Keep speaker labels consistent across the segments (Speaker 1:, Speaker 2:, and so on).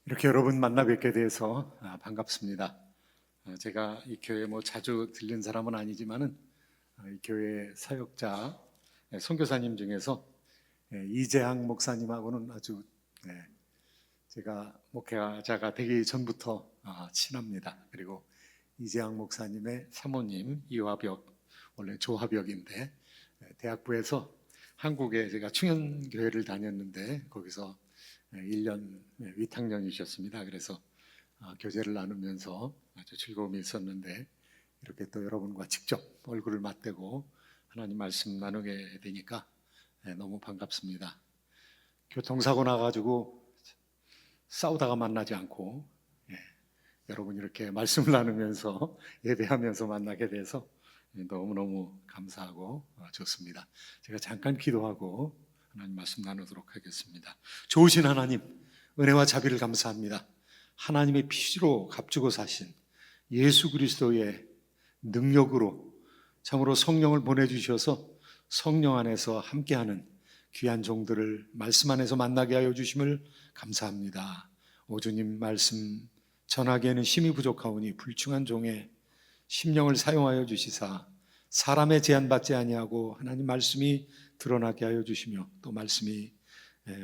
Speaker 1: 이렇게 여러분 만나 뵙게 돼서 반갑습니다. 제가 이 교회 자주 들린 사람은 아니지만은 이 교회 사역자 선교사님 중에서 이재학 목사님하고는 아주 제가 목회자가 되기 전부터 친합니다. 그리고 이재학 목사님의 사모님 이화벽, 원래 조화벽인데 대학부에서 한국에 제가 충현교회를 다녔는데 거기서 1년 위탁령이셨습니다. 그래서 교제를 나누면서 아주 즐거움이 있었는데 이렇게 또 여러분과 직접 얼굴을 맞대고 하나님 말씀 나누게 되니까 너무 반갑습니다. 교통사고 나가지고 싸우다가 만나지 않고 여러분 이렇게 말씀을 나누면서 예배하면서 만나게 돼서 너무너무 감사하고 좋습니다. 제가 잠깐 기도하고 하나님 말씀 나누도록 하겠습니다. 좋으신 하나님, 은혜와 자비를 감사합니다. 하나님의 피로 값주고 사신 예수 그리스도의 능력으로 참으로 성령을 보내주셔서 성령 안에서 함께하는 귀한 종들을 말씀 안에서 만나게 하여 주심을 감사합니다. 오주님 말씀 전하기에는 힘이 부족하오니 불충한 종의 심령을 사용하여 주시사 사람의 제한받지 아니하고 하나님 말씀이 드러나게 하여 주시며 또 말씀이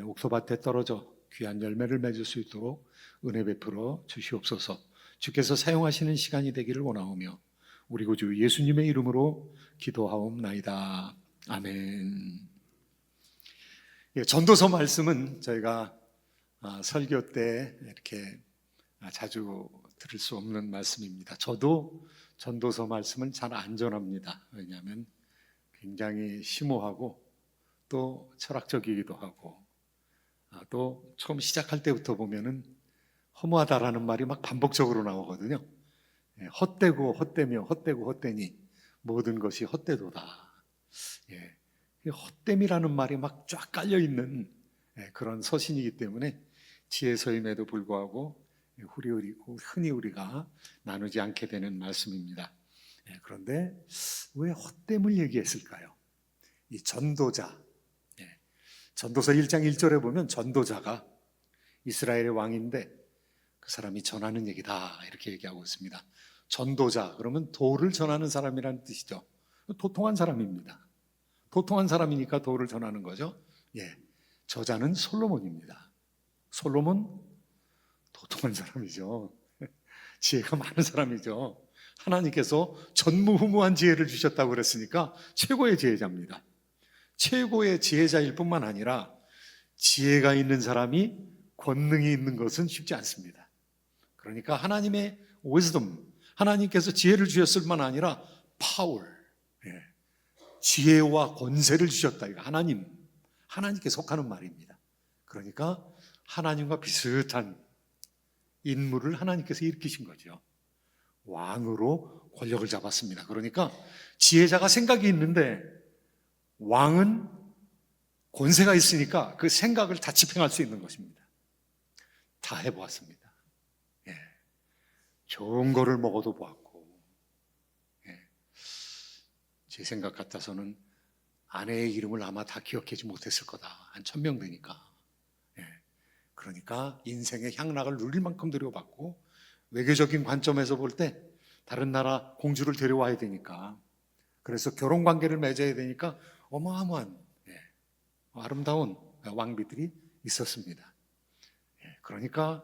Speaker 1: 옥토밭에 떨어져 귀한 열매를 맺을 수 있도록 은혜 베풀어 주시옵소서. 주께서 사용하시는 시간이 되기를 원하오며 우리 구주 예수님의 이름으로 기도하옵나이다. 아멘. 전도서 말씀은 저희가 설교 때 이렇게 자주 들을 수 없는 말씀입니다. 저도 전도서 말씀은 잘 안 전합니다. 왜냐하면 굉장히 심오하고 또 철학적이기도 하고 또 처음 시작할 때부터 보면은 허무하다라는 말이 막 반복적으로 나오거든요. 헛되고 헛되며 헛되고 헛되니 모든 것이 헛되도다. 헛됨이라는 말이 막 쫙 깔려 있는 그런 서신이기 때문에 지혜서임에도 불구하고 흔히 우리가 나누지 않게 되는 말씀입니다. 그런데 왜 헛됨을 얘기했을까요? 이 전도자, 전도서 1장 1절에 보면 전도자가 이스라엘의 왕인데 그 사람이 전하는 얘기다 이렇게 얘기하고 있습니다. 전도자 그러면 도를 전하는 사람이라는 뜻이죠. 도통한 사람입니다. 도통한 사람이니까 도를 전하는 거죠. 저자는 솔로몬입니다. 솔로몬 도통한 사람이죠. 지혜가 많은 사람이죠. 하나님께서 전무후무한 지혜를 주셨다고 그랬으니까 최고의 지혜자입니다. 최고의 지혜자일 뿐만 아니라 지혜가 있는 사람이 권능이 있는 것은 쉽지 않습니다. 그러니까 하나님의 wisdom, 하나님께서 지혜를 주셨을 뿐만 아니라 power, 지혜와 권세를 주셨다. 이거 하나님께 속하는 말입니다. 그러니까 하나님과 비슷한 인물을 하나님께서 일으키신 거죠. 왕으로 권력을 잡았습니다. 그러니까 지혜자가 생각이 있는데 왕은 권세가 있으니까 그 생각을 다 집행할 수 있는 것입니다. 다 해보았습니다. 좋은 거를 먹어도 보았고, 제 생각 같아서는 아내의 이름을 아마 다 기억하지 못했을 거다. 한 1000명 되니까. 그러니까 인생의 향락을 누릴 만큼 들여봤고, 외교적인 관점에서 볼 때 다른 나라 공주를 데려와야 되니까, 그래서 결혼 관계를 맺어야 되니까 어마어마한 아름다운 왕비들이 있었습니다. 그러니까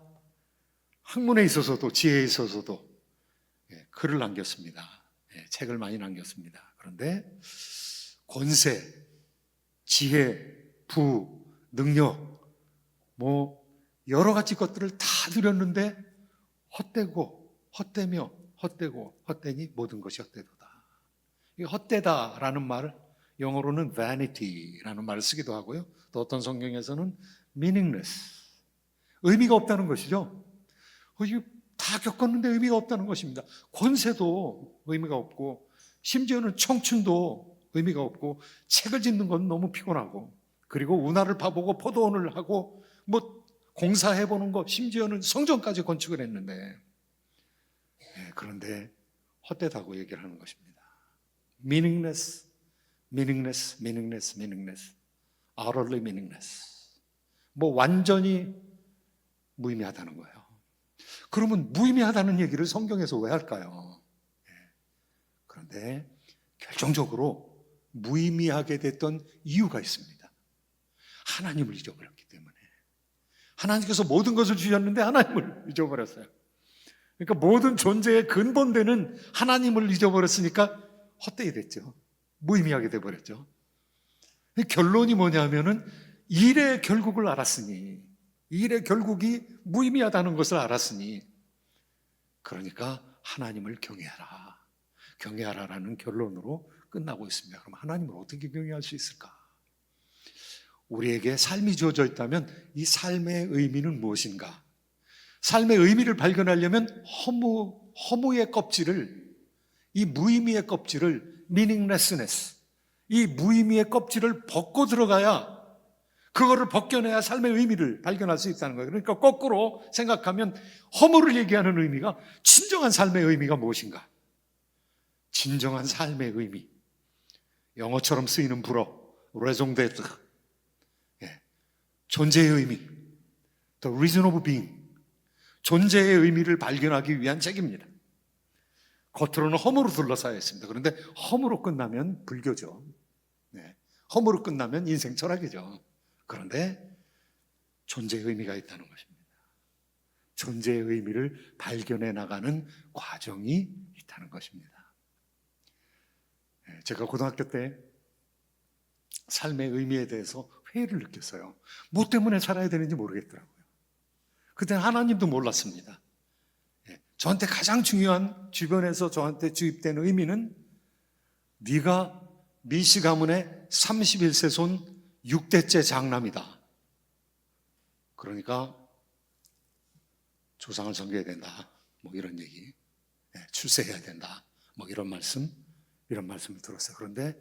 Speaker 1: 학문에 있어서도 지혜에 있어서도 글을 남겼습니다. 책을 많이 남겼습니다. 그런데 권세, 지혜, 부, 능력 여러 가지 것들을 다 드렸는데 헛되고 헛되며 헛되고 헛되니 모든 것이 헛되도다. 이 헛되다라는 말을 영어로는 vanity라는 말을 쓰기도 하고요. 또 어떤 성경에서는 meaningless, 의미가 없다는 것이죠. 다 겪었는데 의미가 없다는 것입니다. 권세도 의미가 없고 심지어는 청춘도 의미가 없고 책을 짓는 건 너무 피곤하고 그리고 운하를 파보고 포도원을 하고 공사해보는 것, 심지어는 성전까지 건축을 했는데 그런데 헛되다고 얘기를 하는 것입니다. meaningless, meaningless, meaningless, meaningless, utterly meaningless. 완전히 무의미하다는 거예요. 그러면 무의미하다는 얘기를 성경에서 왜 할까요? 그런데 결정적으로 무의미하게 됐던 이유가 있습니다. 하나님을 잊어버렸기 때문에. 하나님께서 모든 것을 주셨는데 하나님을 잊어버렸어요. 그러니까 모든 존재의 근본되는 하나님을 잊어버렸으니까 헛되이 됐죠. 무의미하게 돼버렸죠. 결론이 뭐냐면은 일의 결국을 알았으니, 일의 결국이 무의미하다는 것을 알았으니, 그러니까 하나님을 경외하라. 경외하라라는 결론으로 끝나고 있습니다. 그럼 하나님을 어떻게 경외할 수 있을까? 우리에게 삶이 주어져 있다면 이 삶의 의미는 무엇인가? 삶의 의미를 발견하려면 허무의 껍질을, 이 무의미의 껍질을, meaninglessness, 이 무의미의 껍질을 벗고 들어가야, 그거를 벗겨내야 삶의 의미를 발견할 수 있다는 거예요. 그러니까 거꾸로 생각하면 허무를 얘기하는 의미가, 진정한 삶의 의미가 무엇인가? 진정한 삶의 의미, 영어처럼 쓰이는 불어, raison d'être, 존재의 의미, the reason of being, 존재의 의미를 발견하기 위한 책입니다. 겉으로는 허무로 둘러싸여 있습니다. 그런데 허무로 끝나면 불교죠. 허무로 끝나면 인생 철학이죠. 그런데 존재의 의미가 있다는 것입니다. 존재의 의미를 발견해 나가는 과정이 있다는 것입니다. 제가 고등학교 때 삶의 의미에 대해서 회의를 느꼈어요. 뭐 때문에 살아야 되는지 모르겠더라고요. 그때는 하나님도 몰랐습니다. 저한테 가장 중요한, 주변에서 저한테 주입된 의미는 네가 미시 가문의 31세 손 6대째 장남이다. 그러니까 조상을 섬겨야 된다. 뭐 이런 얘기. 출세해야 된다. 뭐 이런 말씀을 들었어요. 그런데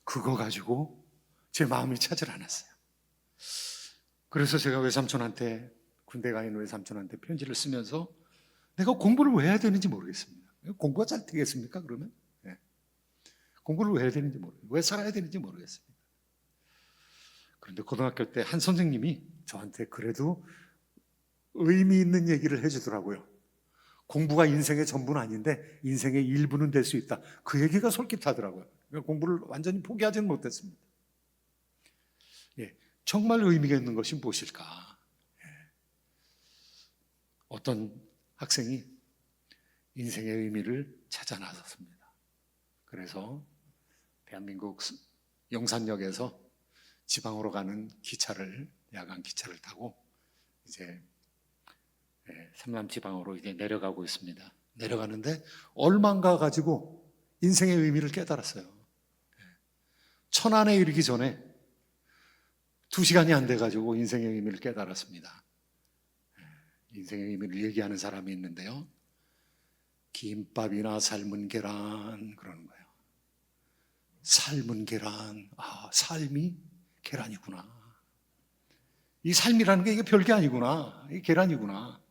Speaker 1: 그거 가지고 제 마음이 차질 않았어요. 그래서 제가 외삼촌한테, 군대 가 있는 외삼촌한테 편지를 쓰면서 내가 공부를 왜 해야 되는지 모르겠습니다. 공부가 잘 되겠습니까, 그러면? 공부를 왜 해야 되는지 모르겠어요. 왜 살아야 되는지 모르겠습니다. 그런데 고등학교 때 한 선생님이 저한테 그래도 의미 있는 얘기를 해주더라고요. 공부가 인생의 전부는 아닌데 인생의 일부는 될 수 있다. 그 얘기가 솔깃하더라고요. 공부를 완전히 포기하지는 못했습니다. 정말 의미가 있는 것이 무엇일까? 어떤 학생이 인생의 의미를 찾아 나섰습니다. 그래서 대한민국 용산역에서 지방으로 가는 기차를, 야간 기차를 타고 이제 삼남 지방으로 이제 내려가고 있습니다. 내려가는데 얼마인가 가지고 인생의 의미를 깨달았어요. 천안에 이르기 전에 2시간이 안 돼가지고 인생의 의미를 깨달았습니다. 인생의 의미를 얘기하는 사람이 있는데요. 김밥이나 삶은 계란, 그러는 거예요. 삶은 계란, 삶이 계란이구나. 이 삶이라는 게 이게 별게 아니구나. 이게 계란이구나.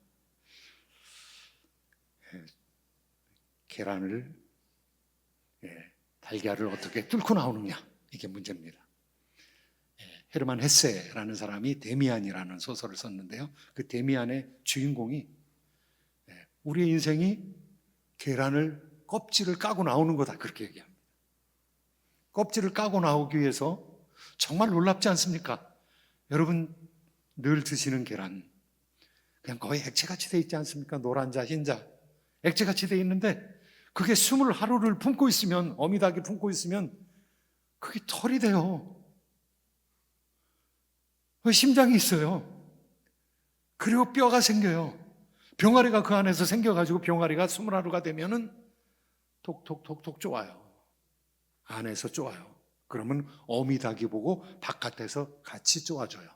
Speaker 1: 계란을, 달걀을 어떻게 뚫고 나오느냐, 이게 문제입니다. 헤르만 헤세라는 사람이 데미안이라는 소설을 썼는데요. 그 데미안의 주인공이 우리의 인생이 계란을, 껍질을 까고 나오는 거다, 그렇게 얘기합니다. 껍질을 까고 나오기 위해서 정말 놀랍지 않습니까? 여러분 늘 드시는 계란, 그냥 거의 액체같이 돼 있지 않습니까? 노란자, 흰자, 액체같이 돼 있는데 그게 숨을 하루를 품고 있으면, 어미닭이 품고 있으면 그게 털이 돼요. 심장이 있어요. 그리고 뼈가 생겨요. 병아리가 그 안에서 생겨가지고 병아리가 20하루가 되면은 톡톡톡톡 쪼아요. 안에서 쪼아요. 그러면 어미닭이 보고 바깥에서 같이 쪼아줘요.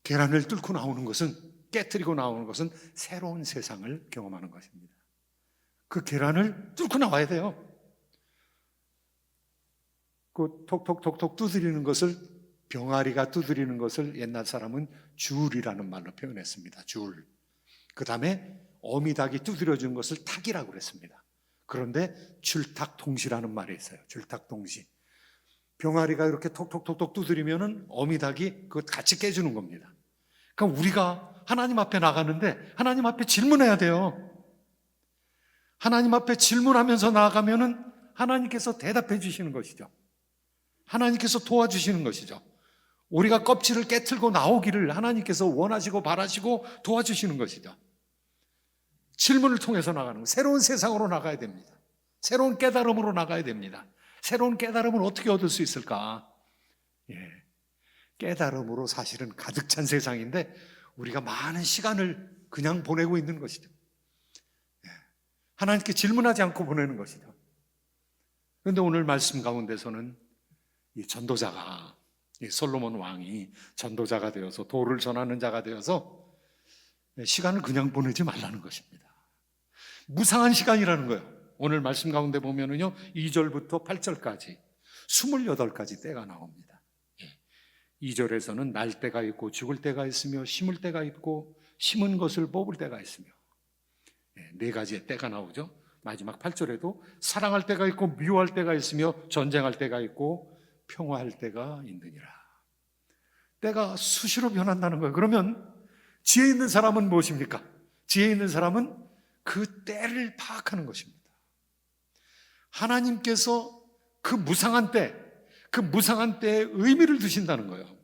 Speaker 1: 계란을 뚫고 나오는 것은, 깨트리고 나오는 것은 새로운 세상을 경험하는 것입니다. 그 계란을 뚫고 나와야 돼요. 그 톡톡톡톡 두드리는 것을, 병아리가 두드리는 것을 옛날 사람은 줄이라는 말로 표현했습니다. 줄. 그 다음에 어미닭이 두드려주는 것을 탁이라고 그랬습니다. 그런데 줄탁동시라는 말이 있어요. 줄탁동시. 병아리가 이렇게 톡톡톡톡 두드리면은 어미닭이 그것 같이 깨주는 겁니다. 그러니까 우리가 하나님 앞에 나가는데 하나님 앞에 질문해야 돼요. 하나님 앞에 질문하면서 나아가면은 하나님께서 대답해 주시는 것이죠. 하나님께서 도와주시는 것이죠. 우리가 껍질을 깨틀고 나오기를 하나님께서 원하시고 바라시고 도와주시는 것이죠. 질문을 통해서 나가는 거. 새로운 세상으로 나가야 됩니다. 새로운 깨달음으로 나가야 됩니다. 새로운 깨달음을 어떻게 얻을 수 있을까? 깨달음으로 사실은 가득 찬 세상인데 우리가 많은 시간을 그냥 보내고 있는 것이죠. 하나님께 질문하지 않고 보내는 것이죠. 그런데 오늘 말씀 가운데서는 이 전도자가, 이 솔로몬 왕이 전도자가 되어서 도를 전하는 자가 되어서 시간을 그냥 보내지 말라는 것입니다. 무상한 시간이라는 거예요. 오늘 말씀 가운데 보면은요, 2절부터 8절까지 28가지 때가 나옵니다. 2절에서는 날 때가 있고 죽을 때가 있으며 심을 때가 있고 심은 것을 뽑을 때가 있으며 4가지의 때가 나오죠. 마지막 8절에도 사랑할 때가 있고 미워할 때가 있으며 전쟁할 때가 있고 평화할 때가 있느니라. 때가 수시로 변한다는 거예요. 그러면 지혜 있는 사람은 무엇입니까? 지혜 있는 사람은 그 때를 파악하는 것입니다. 하나님께서 그 무상한 때에 의미를 두신다는 거예요.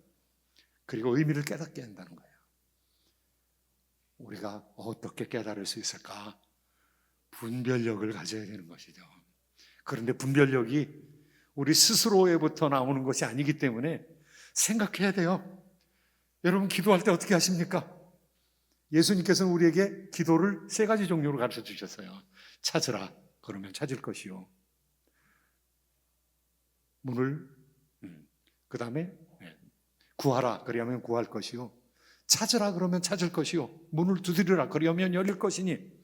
Speaker 1: 그리고 의미를 깨닫게 한다는 거예요. 우리가 어떻게 깨달을 수 있을까? 분별력을 가져야 되는 것이죠. 그런데 분별력이 우리 스스로에부터 나오는 것이 아니기 때문에 생각해야 돼요. 여러분 기도할 때 어떻게 하십니까? 예수님께서는 우리에게 기도를 3가지 종류로 가르쳐 주셨어요. 찾으라, 그러면 찾을 것이요. 문을, 그 다음에 구하라, 그러면 구할 것이요. 찾으라, 그러면 찾을 것이요. 문을 두드리라, 그러면 열릴 것이니.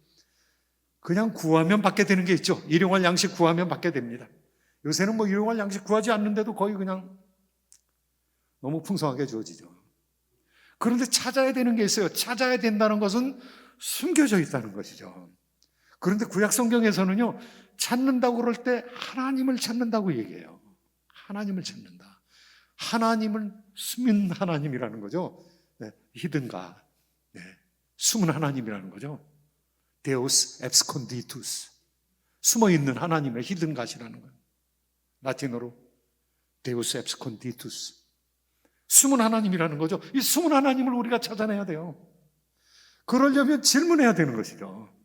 Speaker 1: 그냥 구하면 받게 되는 게 있죠. 일용할 양식 구하면 받게 됩니다. 요새는 뭐 일용할 양식 구하지 않는데도 거의 그냥 너무 풍성하게 주어지죠. 그런데 찾아야 되는 게 있어요. 찾아야 된다는 것은 숨겨져 있다는 것이죠. 그런데 구약 성경에서는요, 찾는다고 그럴 때 하나님을 찾는다고 얘기해요. 하나님을 찾는다. 하나님을 숨은 하나님이라는 거죠. 히든 갓, 숨은 하나님이라는 거죠. 데우스 앱스콘디투스, 숨어있는 하나님의 히든 갓이라는 거예요. 라틴어로 데우스 앱스콘디투스, 숨은 하나님이라는 거죠. 이 숨은 하나님을 우리가 찾아내야 돼요. 그러려면 질문해야 되는 것이죠.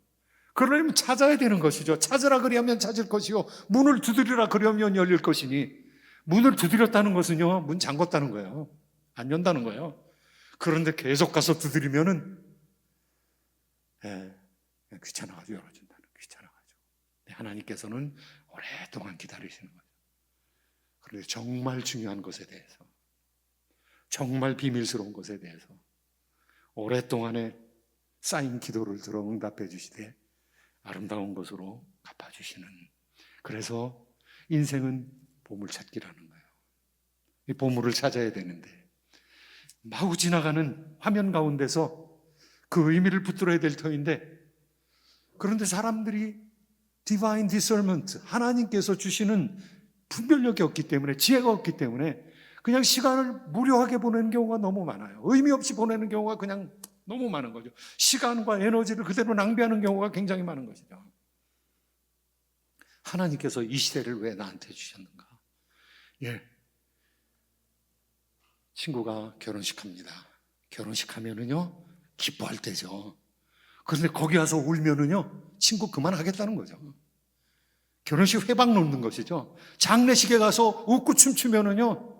Speaker 1: 그러려면 찾아야 되는 것이죠. 찾으라 그리하면 찾을 것이요, 문을 두드리라 그러면 열릴 것이니. 문을 두드렸다는 것은요, 문 잠궜다는 거예요. 안 연다는 거예요. 그런데 계속 가서 두드리면은 귀찮아가지고 열어준다는, 귀찮아가지고. 하나님께서는 오랫동안 기다리시는 거죠. 그런데 정말 중요한 것에 대해서, 정말 비밀스러운 것에 대해서 오랫동안에 쌓인 기도를 들어 응답해 주시되 아름다운 것으로 갚아주시는, 그래서 인생은 보물찾기라는 거예요. 이 보물을 찾아야 되는데 마구 지나가는 화면 가운데서 그 의미를 붙들어야 될 터인데, 그런데 사람들이 디바인 디설먼트, 하나님께서 주시는 분별력이 없기 때문에, 지혜가 없기 때문에 그냥 시간을 무료하게 보내는 경우가 너무 많아요. 의미 없이 보내는 경우가 그냥 너무 많은 거죠. 시간과 에너지를 그대로 낭비하는 경우가 굉장히 많은 것이죠. 하나님께서 이 시대를 왜 나한테 주셨는가? 친구가 결혼식합니다. 결혼식하면은요, 기뻐할 때죠. 그런데 거기 와서 울면은요, 친구 그만하겠다는 거죠. 결혼식 회방 놓는 것이죠. 장례식에 가서 웃고 춤추면은요,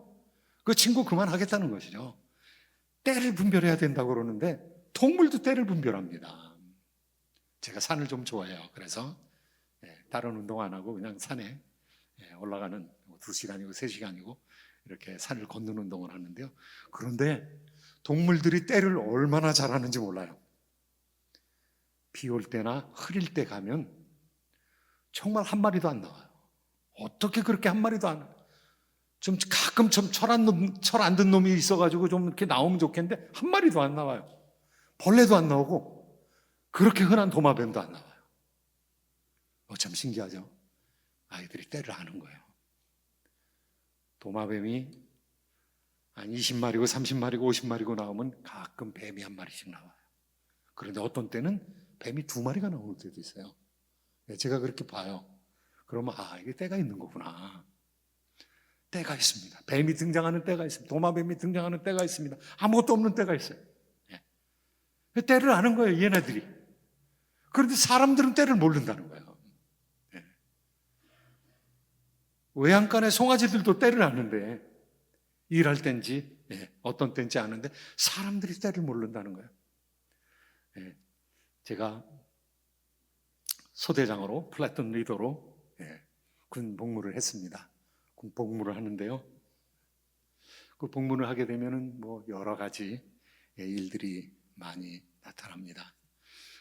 Speaker 1: 그 친구 그만하겠다는 것이죠. 때를 분별해야 된다고 그러는데 동물도 때를 분별합니다. 제가 산을 좀 좋아해요. 그래서 다른 운동 안 하고 그냥 산에 올라가는 2시간이고 3시간이고 이렇게 산을 걷는 운동을 하는데요. 그런데 동물들이 때를 얼마나 잘하는지 몰라요. 비 올 때나 흐릴 때 가면 정말 한 마리도 안 나와요. 어떻게 그렇게 한 마리도 안 나와요? 좀 가끔 좀 철 안 든 놈이 있어가지고 좀 이렇게 나오면 좋겠는데 한 마리도 안 나와요. 벌레도 안 나오고 그렇게 흔한 도마뱀도 안 나와요. 참 신기하죠? 아이들이 때를 아는 거예요. 도마뱀이 한 20마리고 30마리고 50마리고 나오면 가끔 뱀이 한 마리씩 나와요. 그런데 어떤 때는 뱀이 2마리가 나오는 때도 있어요. 제가 그렇게 봐요. 그러면 이게 때가 있는 거구나. 때가 있습니다. 뱀이 등장하는 때가 있습니다. 도마뱀이 등장하는 때가 있습니다. 아무것도 없는 때가 있어요. 때를 아는 거예요, 얘네들이. 그런데 사람들은 때를 모른다는 거예요. 외양간의 송아지들도 때를 아는데, 일할 때인지 어떤 때인지 아는데 사람들이 때를 모른다는 거예요. 제가 소대장으로 플래툰 리더로 군 복무를 했습니다. 군 복무를 하는데요, 그 복무를 하게 되면은 뭐 여러 가지 일들이 많이 나타납니다.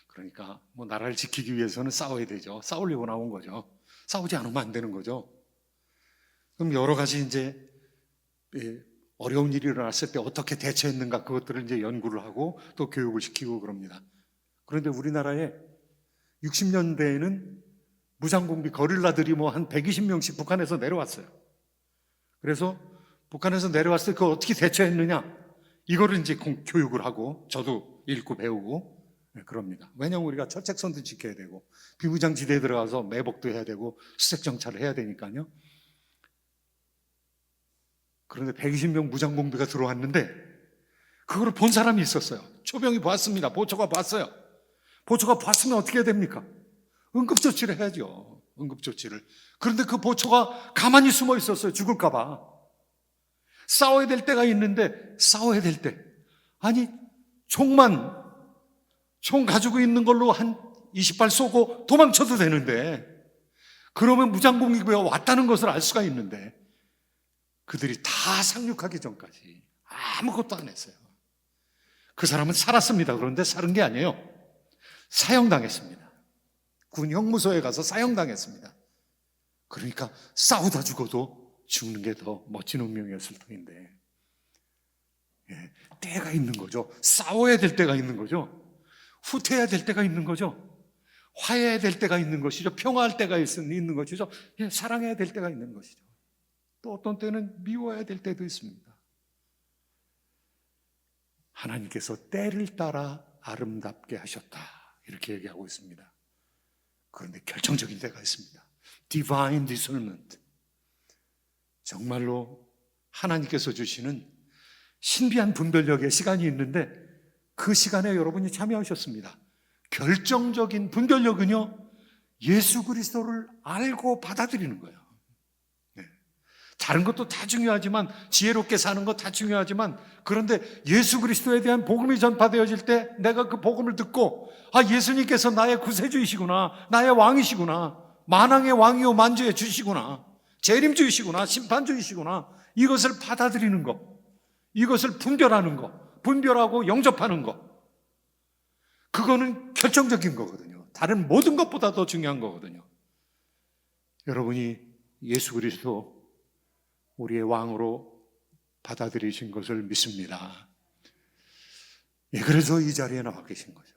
Speaker 1: 그러니까 뭐 나라를 지키기 위해서는 싸워야 되죠. 싸우려고 나온 거죠. 싸우지 않으면 안 되는 거죠. 그럼 여러 가지 이제 어려운 일이 일어났을 때 어떻게 대처했는가, 그것들을 이제 연구를 하고 또 교육을 시키고 그럽니다. 그런데 우리나라에 60년대에는 무장공비 거릴라들이 뭐 한 120명씩 북한에서 내려왔어요. 그래서 북한에서 내려왔을 때 그걸 어떻게 대처했느냐, 이거를 이제 교육을 하고 저도 읽고 배우고 그럽니다. 왜냐하면 우리가 철책선도 지켜야 되고 비무장지대에 들어가서 매복도 해야 되고 수색정찰을 해야 되니까요. 그런데 120명 무장공비가 들어왔는데 그거를 본 사람이 있었어요. 초병이 봤습니다. 보초가 봤어요. 보초가 봤으면 어떻게 해야 됩니까? 응급조치를 해야죠. 응급조치를. 그런데 그 보초가 가만히 숨어 있었어요. 죽을까 봐. 싸워야 될 때가 있는데, 싸워야 될 때, 아니 총 가지고 있는 걸로 한 20발 쏘고 도망쳐도 되는데, 그러면 무장공비가 왔다는 것을 알 수가 있는데 그들이 다 상륙하기 전까지 아무것도 안 했어요. 그 사람은 살았습니다. 그런데 살은 게 아니에요. 사형당했습니다. 군 형무소에 가서 사형당했습니다. 그러니까 싸우다 죽어도 죽는 게 더 멋진 운명이었을 터인데, 때가 있는 거죠. 싸워야 될 때가 있는 거죠. 후퇴해야 될 때가 있는 거죠. 화해해야 될 때가 있는 것이죠. 평화할 때가 있는 것이죠. 사랑해야 될 때가 있는 것이죠. 또 어떤 때는 미워해야 될 때도 있습니다. 하나님께서 때를 따라 아름답게 하셨다, 이렇게 얘기하고 있습니다. 그런데 결정적인 때가 있습니다. Divine discernment. 정말로 하나님께서 주시는 신비한 분별력의 시간이 있는데 그 시간에 여러분이 참여하셨습니다. 결정적인 분별력은요, 예수 그리스도를 알고 받아들이는 거예요. 다른 것도 다 중요하지만, 지혜롭게 사는 것 다 중요하지만, 그런데 예수 그리스도에 대한 복음이 전파되어질 때 내가 그 복음을 듣고, 예수님께서 나의 구세주이시구나, 나의 왕이시구나, 만왕의 왕이요 만주의 주시구나, 재림주이시구나, 심판주이시구나, 이것을 받아들이는 것, 이것을 분별하는 것, 분별하고 영접하는 것, 그거는 결정적인 거거든요. 다른 모든 것보다 더 중요한 거거든요. 여러분이 예수 그리스도 우리의 왕으로 받아들이신 것을 믿습니다. 그래서 이 자리에 나와 계신 거죠.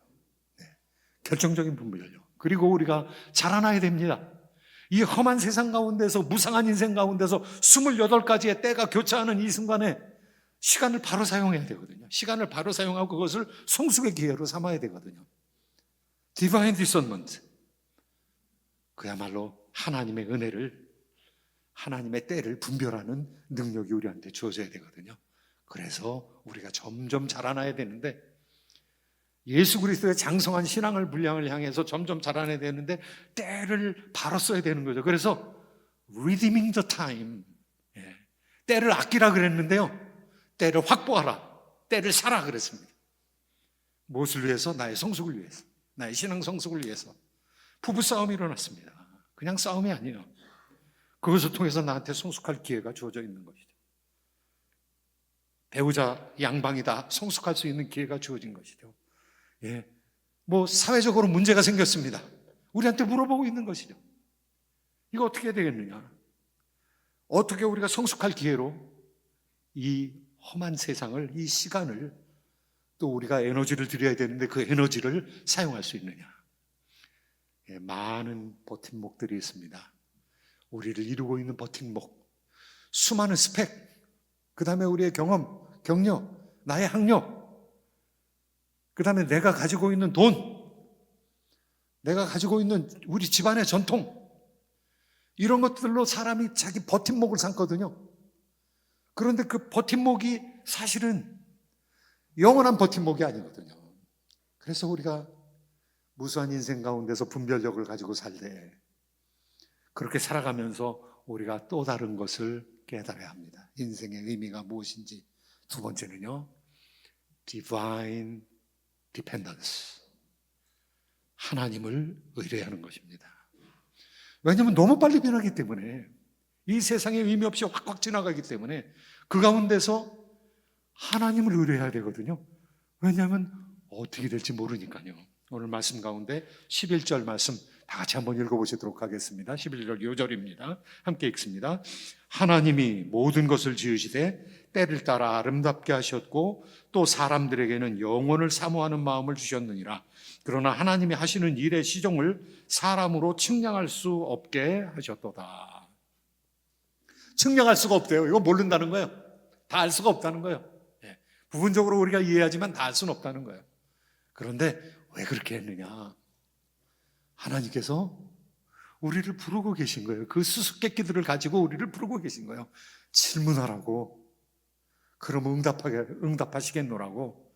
Speaker 1: 결정적인 분별력. 그리고 우리가 자라나야 됩니다. 이 험한 세상 가운데서, 무상한 인생 가운데서 28가지의 때가 교차하는 이 순간에 시간을 바로 사용해야 되거든요. 시간을 바로 사용하고 그것을 성숙의 기회로 삼아야 되거든요. Divine discernment. 그야말로 하나님의 은혜를, 하나님의 때를 분별하는 능력이 우리한테 주어져야 되거든요. 그래서 우리가 점점 자라나야 되는데, 예수 그리스도의 장성한 신앙을 분량을 향해서 점점 자라나야 되는데 때를 바로 써야 되는 거죠. 그래서 redeeming the time, 때를 아끼라 그랬는데요, 때를 확보하라, 때를 사라 그랬습니다. 무엇을 위해서? 나의 성숙을 위해서, 나의 신앙 성숙을 위해서. 부부싸움이 일어났습니다. 그냥 싸움이 아니에요. 그것을 통해서 나한테 성숙할 기회가 주어져 있는 것이죠. 배우자 양방이 다 성숙할 수 있는 기회가 주어진 것이죠. 뭐 사회적으로 문제가 생겼습니다. 우리한테 물어보고 있는 것이죠. 이거 어떻게 해야 되겠느냐? 어떻게 우리가 성숙할 기회로 이 험한 세상을, 이 시간을, 또 우리가 에너지를 들여야 되는데 그 에너지를 사용할 수 있느냐? 많은 버팀목들이 있습니다. 우리를 이루고 있는 버팀목, 수많은 스펙, 그 다음에 우리의 경험, 경력, 나의 학력, 그 다음에 내가 가지고 있는 돈, 내가 가지고 있는 우리 집안의 전통, 이런 것들로 사람이 자기 버팀목을 삼거든요. 그런데 그 버팀목이 사실은 영원한 버팀목이 아니거든요. 그래서 우리가 무수한 인생 가운데서 분별력을 가지고 살 때 그렇게 살아가면서 우리가 또 다른 것을 깨달아야 합니다. 인생의 의미가 무엇인지. 두 번째는요, Divine Dependence. 하나님을 의뢰하는 것입니다. 왜냐하면 너무 빨리 변하기 때문에, 이 세상에 의미 없이 확확 지나가기 때문에 그 가운데서 하나님을 의뢰해야 되거든요. 왜냐하면 어떻게 될지 모르니까요. 오늘 말씀 가운데 11절 말씀 다 같이 한번 읽어보시도록 하겠습니다. 11절 요절입니다. 함께 읽습니다. 하나님이 모든 것을 지으시되 때를 따라 아름답게 하셨고 또 사람들에게는 영혼을 사모하는 마음을 주셨느니라. 그러나 하나님이 하시는 일의 시종을 사람으로 측량할 수 없게 하셨도다. 측량할 수가 없대요. 이거 모른다는 거예요. 다 알 수가 없다는 거예요. 부분적으로 우리가 이해하지만 다 알 수는 없다는 거예요. 그런데 왜 그렇게 했느냐? 하나님께서 우리를 부르고 계신 거예요. 그 수수께끼들을 가지고 우리를 부르고 계신 거예요. 질문하라고. 그러면 응답하시겠노라고.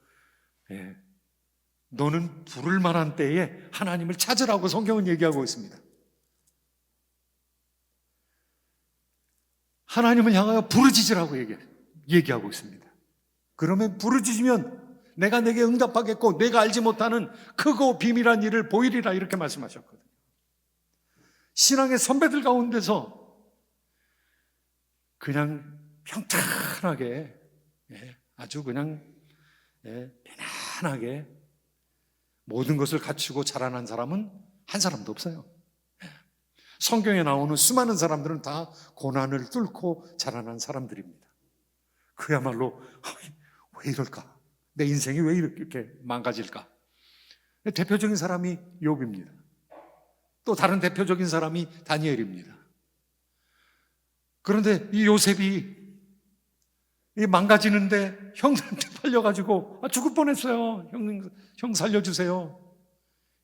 Speaker 1: 너는 부를 만한 때에 하나님을 찾으라고 성경은 얘기하고 있습니다. 하나님을 향하여 부르짖으라고 얘기하고 있습니다. 그러면 부르짖으면 내가 내게 응답하겠고 내가 알지 못하는 크고 비밀한 일을 보이리라, 이렇게 말씀하셨거든요. 신앙의 선배들 가운데서 그냥 평탄하게, 아주 그냥 편안하게 모든 것을 갖추고 자라난 사람은 한 사람도 없어요. 성경에 나오는 수많은 사람들은 다 고난을 뚫고 자라난 사람들입니다. 그야말로 왜 이럴까? 내 인생이 왜 이렇게 망가질까? 대표적인 사람이 욥입니다. 또 다른 대표적인 사람이 다니엘입니다. 그런데 이 요셉이 망가지는데 형들한테 팔려가지고 죽을 뻔했어요. 형 살려주세요.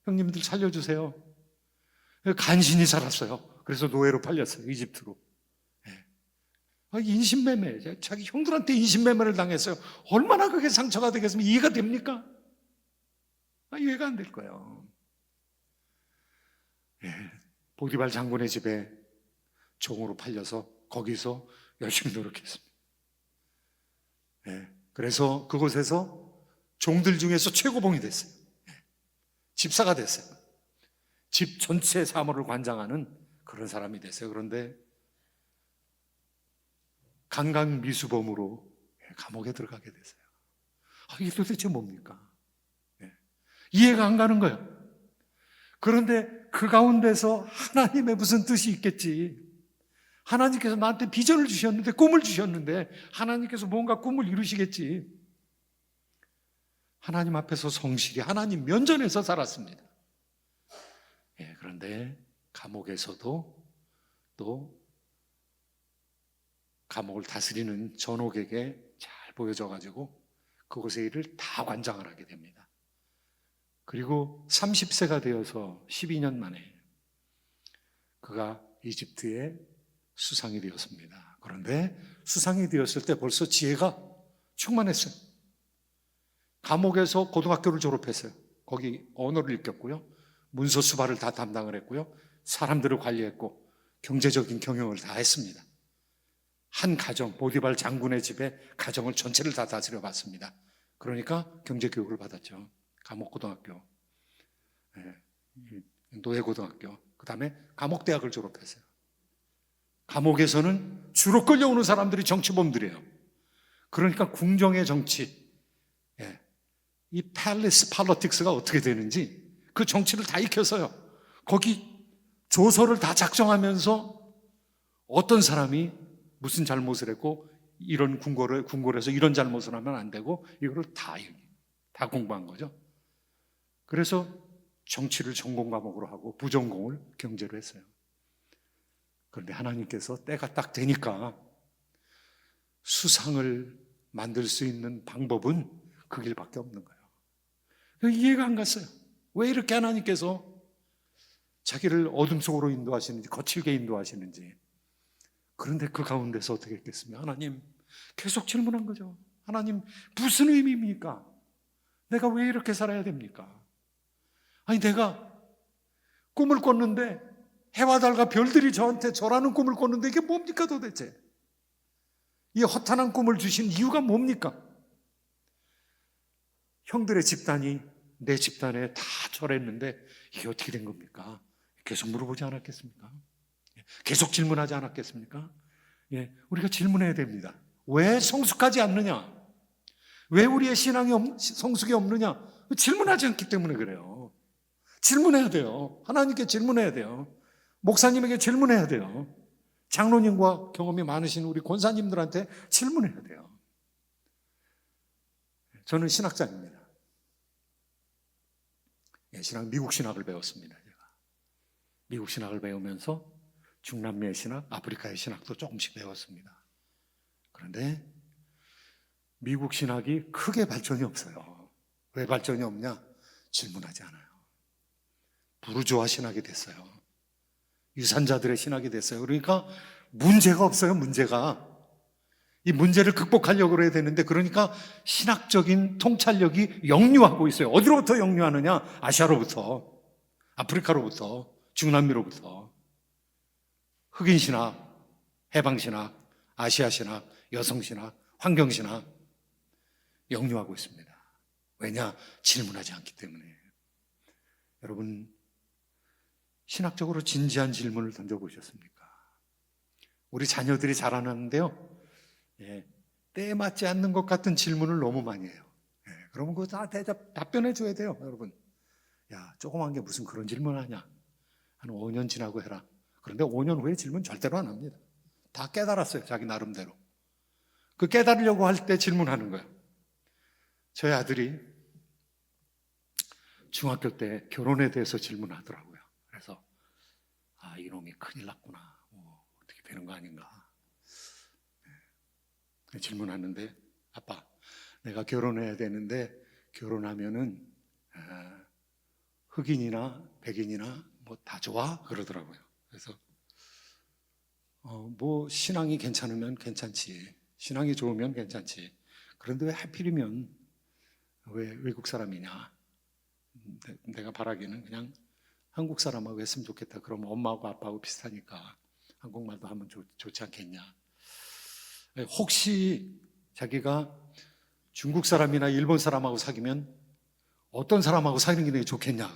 Speaker 1: 형님들 살려주세요. 간신히 살았어요. 그래서 노예로 팔렸어요. 이집트로. 인신매매, 자기 형들한테 인신매매를 당했어요. 얼마나 그게 상처가 되겠으면 이해가 됩니까? 이해가 안 될 거예요. 보디발 장군의 집에 종으로 팔려서 거기서 열심히 노력했습니다. 그래서 그곳에서 종들 중에서 최고봉이 됐어요. 집사가 됐어요. 집 전체 사물을 관장하는 그런 사람이 됐어요. 그런데 강간미수범으로 감옥에 들어가게 됐어요. 이게 도대체 뭡니까? 이해가 안 가는 거예요. 그런데 그 가운데서 하나님의 무슨 뜻이 있겠지. 하나님께서 나한테 비전을 주셨는데, 꿈을 주셨는데 하나님께서 뭔가 꿈을 이루시겠지. 하나님 앞에서 성실히 하나님 면전에서 살았습니다. 그런데 감옥에서도 또 감옥을 다스리는 전옥에게 잘 보여져가지고 그곳의 일을 다 관장을 하게 됩니다. 그리고 30세가 되어서 12년 만에 그가 이집트의 수상이 되었습니다. 그런데 수상이 되었을 때 벌써 지혜가 충만했어요. 감옥에서 고등학교를 졸업했어요. 거기 언어를 익혔고요. 문서 수발을 다 담당을 했고요. 사람들을 관리했고 경제적인 경영을 다 했습니다. 한 가정, 보디발 장군의 집에 가정을 전체를 다 다스려 봤습니다. 그러니까 경제교육을 받았죠. 감옥고등학교, 노예고등학교, 그 다음에 감옥대학을 졸업했어요. 감옥에서는 주로 끌려오는 사람들이 정치범들이에요. 그러니까 궁정의 정치, 이 팰리스 팔러틱스가 어떻게 되는지 그 정치를 다 익혀서요. 거기 조서를 다 작성하면서 어떤 사람이 무슨 잘못을 했고 이런 궁궐에서 이런 잘못을 하면 안 되고 이거를 다 공부한 거죠. 그래서 정치를 전공 과목으로 하고 부전공을 경제로 했어요. 그런데 하나님께서 때가 딱 되니까 수상을 만들 수 있는 방법은 그 길밖에 없는 거예요. 이해가 안 갔어요. 왜 이렇게 하나님께서 자기를 어둠 속으로 인도하시는지, 거칠게 인도하시는지. 그런데 그 가운데서 어떻게 했겠습니까? 하나님, 계속 질문한 거죠. 하나님, 무슨 의미입니까? 내가 왜 이렇게 살아야 됩니까? 아니, 내가 꿈을 꿨는데 해와 달과 별들이 저한테 저라는 꿈을 꿨는데 이게 뭡니까 도대체? 이 허탄한 꿈을 주신 이유가 뭡니까? 형들의 집단이 내 집단에 다 절했는데 이게 어떻게 된 겁니까? 계속 물어보지 않았겠습니까? 계속 질문하지 않았겠습니까? 예, 우리가 질문해야 됩니다. 왜 성숙하지 않느냐? 왜 우리의 신앙이 성숙이 없느냐? 질문하지 않기 때문에 그래요. 질문해야 돼요. 하나님께 질문해야 돼요. 목사님에게 질문해야 돼요. 장로님과 경험이 많으신 우리 권사님들한테 질문해야 돼요. 저는 신학자입니다. 미국 신학을 배웠습니다. 제가. 미국 신학을 배우면서 중남미의 신학, 아프리카의 신학도 조금씩 배웠습니다. 그런데 미국 신학이 크게 발전이 없어요. 왜 발전이 없냐? 질문하지 않아요. 부르주아 신학이 됐어요. 유산자들의 신학이 됐어요. 그러니까 문제가 없어요. 문제가. 이 문제를 극복하려고 해야 되는데, 그러니까 신학적인 통찰력이 역류하고 있어요. 어디로부터 역류하느냐? 아시아로부터, 아프리카로부터, 중남미로부터. 흑인 신학, 해방 신학, 아시아 신학, 여성 신학, 환경 신학 역류하고 있습니다. 왜냐? 질문하지 않기 때문에. 여러분, 신학적으로 진지한 질문을 던져보셨습니까? 우리 자녀들이 자라나는데요, 때에 맞지 않는 것 같은 질문을 너무 많이 해요. 그러면 그거 다 답변해 줘야 돼요, 여러분. 야, 조그만 게 무슨 그런 질문 하냐? 한 5년 지나고 해라. 그런데 5년 후에 질문 절대로 안 합니다. 다 깨달았어요, 자기 나름대로. 그 깨달으려고 할 때 질문하는 거예요. 저희 아들이 중학교 때 결혼에 대해서 질문하더라고요. 그래서 이놈이 큰일 났구나. 어떻게 되는 거 아닌가. 질문하는데, 아빠, 내가 결혼해야 되는데 결혼하면은 흑인이나 백인이나 뭐 다 좋아? 그러더라고요. 그래서 뭐 신앙이 괜찮으면 괜찮지, 신앙이 좋으면 괜찮지. 그런데 왜 하필이면 왜 외국 사람이냐? 내가 바라기는 그냥 한국 사람하고 했으면 좋겠다. 그러면 엄마하고 아빠하고 비슷하니까 한국말도 하면 좋지 않겠냐? 혹시 자기가 중국 사람이나 일본 사람하고 사귀면 어떤 사람하고 사귀는 게 좋겠냐?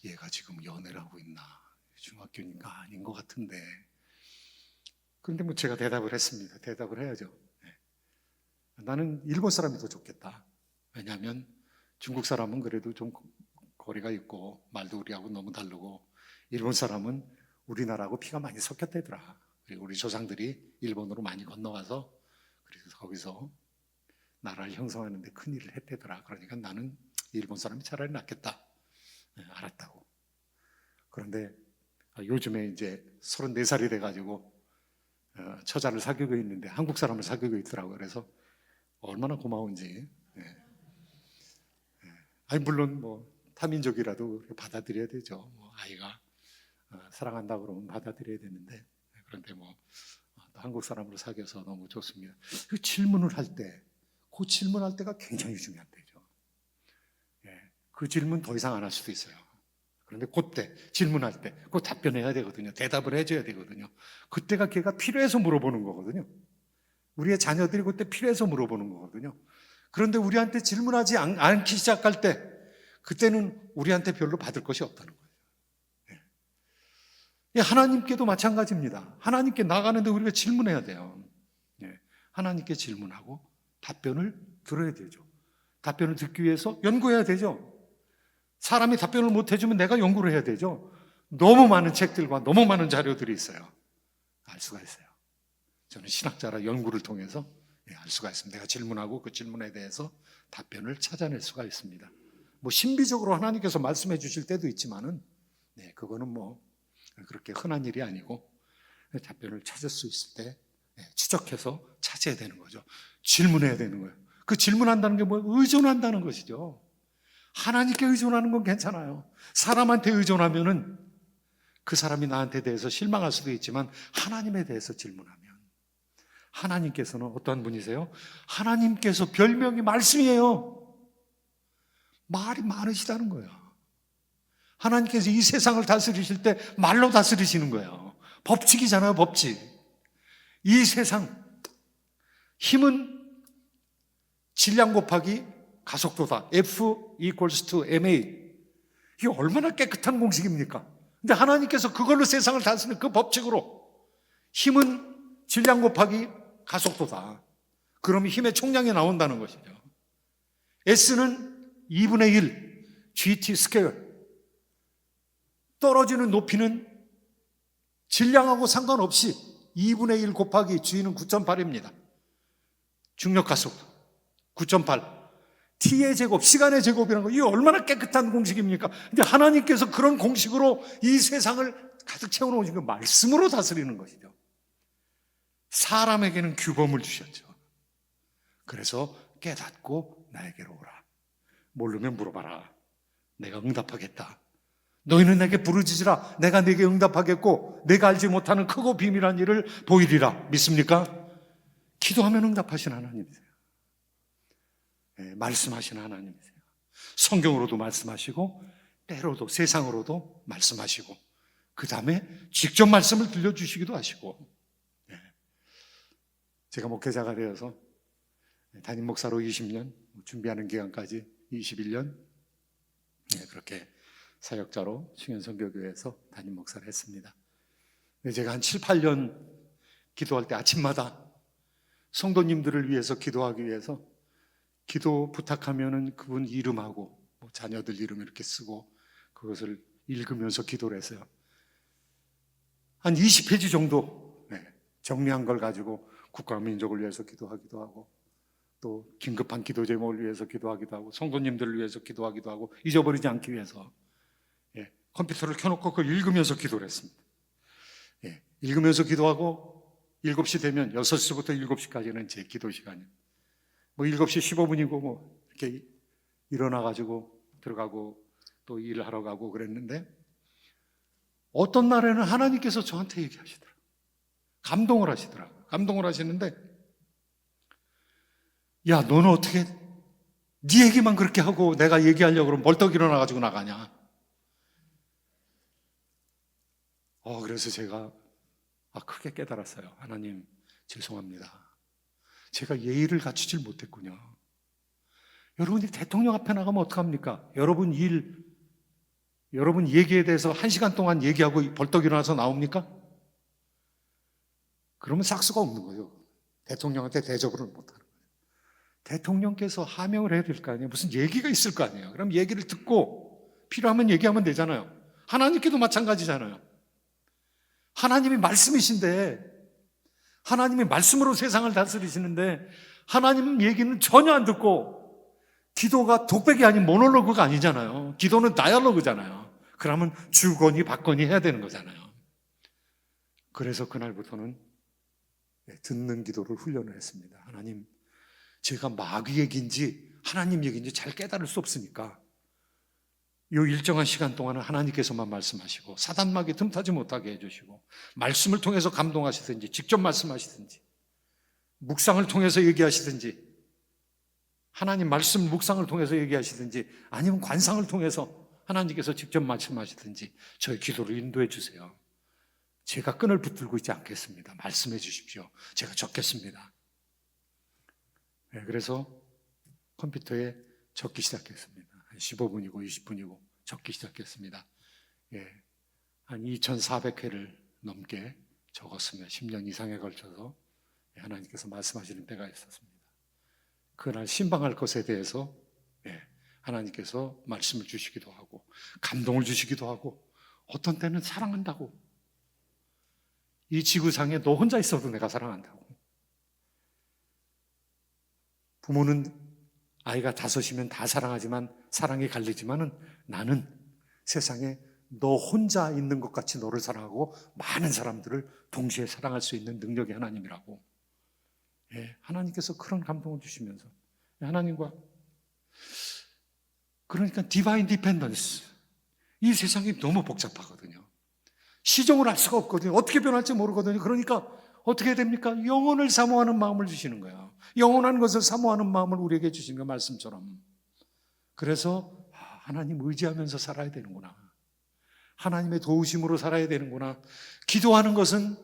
Speaker 1: 얘가 지금 연애를 하고 있나? 중학교니까 아닌 것 같은데. 그런데 뭐 제가 대답을 했습니다. 대답을 해야죠. 나는 일본 사람이 더 좋겠다. 왜냐하면 중국 사람은 그래도 좀 거리가 있고 말도 우리하고 너무 다르고, 일본 사람은 우리나라하고 피가 많이 섞였대더라. 그리고 우리 조상들이 일본으로 많이 건너가서 그래서 거기서 나라를 형성하는데 큰일을 했대더라. 그러니까 나는 일본 사람이 차라리 낫겠다. 알았다고. 그런데 요즘에 이제 34살이 돼가지고 처자를 사귀고 있는데 한국 사람을 사귀고 있더라고요. 그래서 얼마나 고마운지. 아니, 물론 뭐 타민족이라도 받아들여야 되죠. 뭐 아이가 사랑한다 그러면 받아들여야 되는데, 그런데 뭐 한국 사람으로 사귀어서 너무 좋습니다. 그 질문을 할 때, 그 질문할 때가 굉장히 중요한 때죠. 그 질문 더 이상 안 할 수도 있어요. 그런데 그때 질문할 때 그 답변해야 되거든요. 대답을 해줘야 되거든요. 그때가 걔가 필요해서 물어보는 거거든요. 우리의 자녀들이 그때 필요해서 물어보는 거거든요. 그런데 우리한테 질문하지 않기 시작할 때, 그때는 우리한테 별로 받을 것이 없다는 거예요. 하나님께도 마찬가지입니다. 하나님께 나가는데 우리가 질문해야 돼요. 하나님께 질문하고 답변을 들어야 되죠. 답변을 듣기 위해서 연구해야 되죠. 사람이 답변을 못 해주면 내가 연구를 해야 되죠. 너무 많은 책들과 너무 많은 자료들이 있어요. 알 수가 있어요. 저는 신학자라 연구를 통해서 알 수가 있습니다. 내가 질문하고 그 질문에 대해서 답변을 찾아낼 수가 있습니다. 뭐 신비적으로 하나님께서 말씀해 주실 때도 있지만은, 그거는 뭐 그렇게 흔한 일이 아니고 답변을 찾을 수 있을 때 지적해서 찾아야 되는 거죠. 질문해야 되는 거예요. 그 질문한다는 게 뭐예요? 의존한다는 것이죠. 하나님께 의존하는 건 괜찮아요. 사람한테 의존하면은 그 사람이 나한테 대해서 실망할 수도 있지만 하나님에 대해서 질문하면 하나님께서는 어떠한 분이세요? 하나님께서 별명이 말씀이에요. 말이 많으시다는 거예요. 하나님께서 이 세상을 다스리실 때 말로 다스리시는 거예요. 법칙이잖아요, 법칙. 이 세상 힘은 질량 곱하기 가속도다. F equals to ma. 이게 얼마나 깨끗한 공식입니까? 근데 하나님께서 그걸로 세상을 다스리는 그 법칙으로 힘은 질량 곱하기 가속도다. 그러면 힘의 총량이 나온다는 것이죠. S는 2분의 1 gt 스퀘어. 떨어지는 높이는 질량하고 상관없이 2분의 1 곱하기 G는 9.8입니다. 중력 가속도 9.8. T의 제곱, 시간의 제곱이라는 거, 이게 얼마나 깨끗한 공식입니까? 근데 하나님께서 그런 공식으로 이 세상을 가득 채워놓으신 그 말씀으로 다스리는 것이죠. 사람에게는 규범을 주셨죠. 그래서 깨닫고 나에게로 오라. 모르면 물어봐라. 내가 응답하겠다. 너희는 내게 부르짖으라. 내가 네게 응답하겠고 내가 알지 못하는 크고 비밀한 일을 보이리라. 믿습니까? 기도하면 응답하신 하나님이세요. 네, 말씀하시는 하나님이세요. 성경으로도 말씀하시고 때로도 세상으로도 말씀하시고 그 다음에 직접 말씀을 들려주시기도 하시고. 네. 제가 목회자가 되어서 담임 목사로 20년, 준비하는 기간까지 21년 그렇게 사역자로 충현선교교회에서 담임 목사를 했습니다. 제가 한 7, 8년 기도할 때 아침마다 성도님들을 위해서 기도하기 위해서 기도 부탁하면은 그분 이름하고 자녀들 이름 이렇게 쓰고 그것을 읽으면서 기도를 했어요. 한 20페이지 정도 정리한 걸 가지고 국가 민족을 위해서 기도하기도 하고 또 긴급한 기도 제목을 위해서 기도하기도 하고 성도님들을 위해서 기도하기도 하고 잊어버리지 않기 위해서 컴퓨터를 켜놓고 그걸 읽으면서 기도를 했습니다. 읽으면서 기도하고 7시 되면 6시부터 7시까지는 제 기도 시간이에요. 7시 15분이고 이렇게 일어나가지고 들어가고 또 일을 하러 가고 그랬는데 어떤 날에는 하나님께서 저한테 얘기하시더라고요. 감동을 하시더라고요. 감동을 하시는데 야, 너는 어떻게 네 얘기만 그렇게 하고 내가 얘기하려고 그러면 벌떡 일어나가지고 나가냐. 그래서 제가 크게 깨달았어요. 하나님 죄송합니다. 제가 예의를 갖추질 못했군요. 여러분이 대통령 앞에 나가면 어떡합니까? 여러분 얘기에 대해서 1시간 동안 얘기하고 벌떡 일어나서 나옵니까? 그러면 싹수가 없는 거예요. 대통령한테 대접을 못하는 거예요. 대통령께서 하명을 해야 될 거 아니에요. 무슨 얘기가 있을 거 아니에요. 그럼 얘기를 듣고 필요하면 얘기하면 되잖아요. 하나님께도 마찬가지잖아요. 하나님이 말씀이신데 하나님이 말씀으로 세상을 다스리시는데 하나님 얘기는 전혀 안 듣고 기도가 독백이 아닌 모놀로그가 아니잖아요. 기도는 다이얼로그잖아요. 그러면 주거니 받거니 해야 되는 거잖아요. 그래서 그날부터는 듣는 기도를 훈련을 했습니다. 하나님, 제가 마귀 얘기인지 하나님 얘기인지 잘 깨달을 수 없으니까 이 일정한 시간 동안은 하나님께서만 말씀하시고 사단마귀 틈타지 못하게 해주시고 말씀을 통해서 감동하시든지 직접 말씀하시든지 묵상을 통해서 얘기하시든지 하나님 말씀 묵상을 통해서 얘기하시든지 아니면 관상을 통해서 하나님께서 직접 말씀하시든지 저의 기도를 인도해 주세요. 제가 끈을 붙들고 있지 않겠습니다. 말씀해 주십시오. 제가 적겠습니다. 그래서 컴퓨터에 적기 시작했습니다. 한 15분이고 20분이고 적기 시작했습니다. 한 2,400회를 넘게 적었으며 10년 이상에 걸쳐서 하나님께서 말씀하시는 때가 있었습니다. 그날 신방할 것에 대해서 하나님께서 말씀을 주시기도 하고 감동을 주시기도 하고 어떤 때는 사랑한다고 이 지구상에 너 혼자 있어도 내가 사랑한다고. 부모는 아이가 5이면 다 사랑하지만 사랑이 갈리지만은 나는 세상에 너 혼자 있는 것 같이 너를 사랑하고 많은 사람들을 동시에 사랑할 수 있는 능력이 하나님이라고. 예, 하나님께서 그런 감동을 주시면서 하나님과, 그러니까 디바인 디펜던스, 이 세상이 너무 복잡하거든요. 시종을 알 수가 없거든요. 어떻게 변할지 모르거든요. 그러니까 어떻게 됩니까? 영혼을 사모하는 마음을 주시는 거예요. 영원한 것을 사모하는 마음을 우리에게 주신 거, 말씀처럼. 그래서 하나님 의지하면서 살아야 되는구나, 하나님의 도우심으로 살아야 되는구나. 기도하는 것은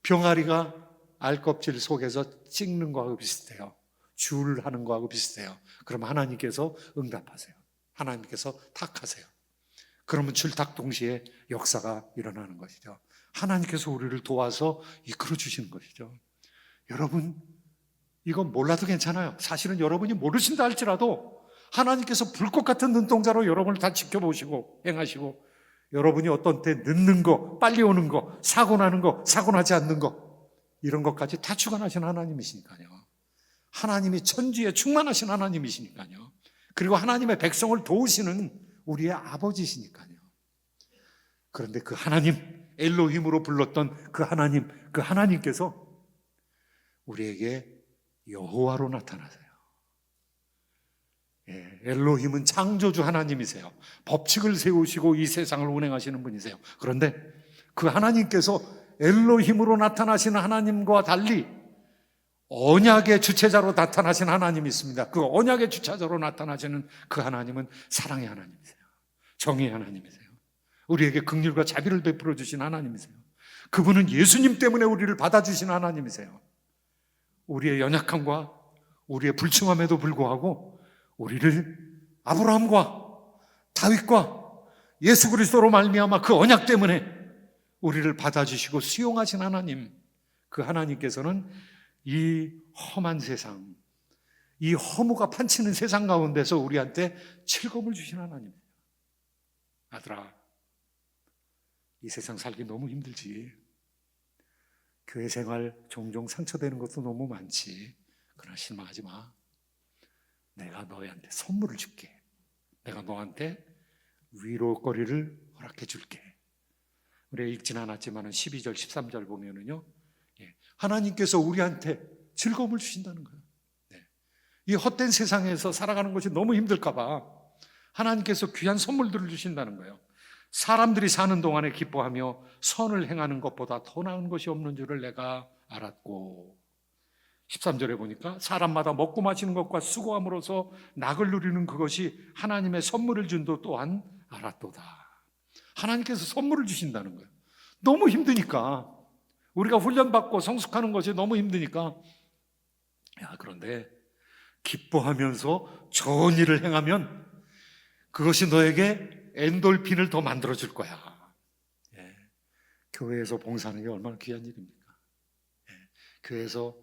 Speaker 1: 병아리가 알껍질 속에서 찍는 거하고 비슷해요. 줄 하는 거하고 비슷해요. 그럼 하나님께서 응답하세요. 하나님께서 탁하세요. 그러면 줄탁 동시에 역사가 일어나는 것이죠. 하나님께서 우리를 도와서 이끌어 주시는 것이죠. 여러분, 이건 몰라도 괜찮아요. 사실은 여러분이 모르신다 할지라도 하나님께서 불꽃 같은 눈동자로 여러분을 다 지켜보시고 행하시고, 여러분이 어떤 때 늦는 거, 빨리 오는 거, 사고 나는 거, 사고 나지 않는 거, 이런 것까지 다 주관하신 하나님이시니까요. 하나님이 천지에 충만하신 하나님이시니까요. 그리고 하나님의 백성을 도우시는 우리의 아버지시니까요. 그런데 그 하나님, 엘로힘으로 불렀던 그 하나님께서 우리에게 여호와로 나타나세요. 예, 엘로힘은 창조주 하나님이세요. 법칙을 세우시고 이 세상을 운행하시는 분이세요. 그런데 그 하나님께서 엘로힘으로 나타나시는 하나님과 달리 언약의 주체자로 나타나신 하나님이 있습니다. 그 언약의 주체자로 나타나시는 그 하나님은 사랑의 하나님이세요. 정의의 하나님이세요. 우리에게 긍휼과 자비를 베풀어 주신 하나님이세요. 그분은 예수님 때문에 우리를 받아주신 하나님이세요. 우리의 연약함과 우리의 불충함에도 불구하고 우리를 아브라함과 다윗과 예수 그리스도로 말미암아 그 언약 때문에 우리를 받아주시고 수용하신 하나님, 그 하나님께서는 이 험한 세상, 이 허무가 판치는 세상 가운데서 우리한테 즐거움을 주신 하나님이에요. 아들아, 이 세상 살기 너무 힘들지. 교회 생활 종종 상처되는 것도 너무 많지. 그러나 실망하지 마. 내가 너희한테 선물을 줄게. 내가 너한테 위로거리를 허락해 줄게. 우리가 읽진 않았지만 12절, 13절 보면은요, 하나님께서 우리한테 즐거움을 주신다는 거예요. 이 헛된 세상에서 살아가는 것이 너무 힘들까봐 하나님께서 귀한 선물들을 주신다는 거예요. 사람들이 사는 동안에 기뻐하며 선을 행하는 것보다 더 나은 것이 없는 줄을 내가 알았고, 13절에 보니까 사람마다 먹고 마시는 것과 수고함으로써 낙을 누리는 그것이 하나님의 선물을 준도 또한 알았도다. 하나님께서 선물을 주신다는 거예요. 너무 힘드니까, 우리가 훈련받고 성숙하는 것이 너무 힘드니까, 그런데 기뻐하면서 좋은 일을 행하면 그것이 너에게 엔돌핀을 더 만들어줄 거야. 교회에서 봉사하는 게 얼마나 귀한 일입니까? 교회에서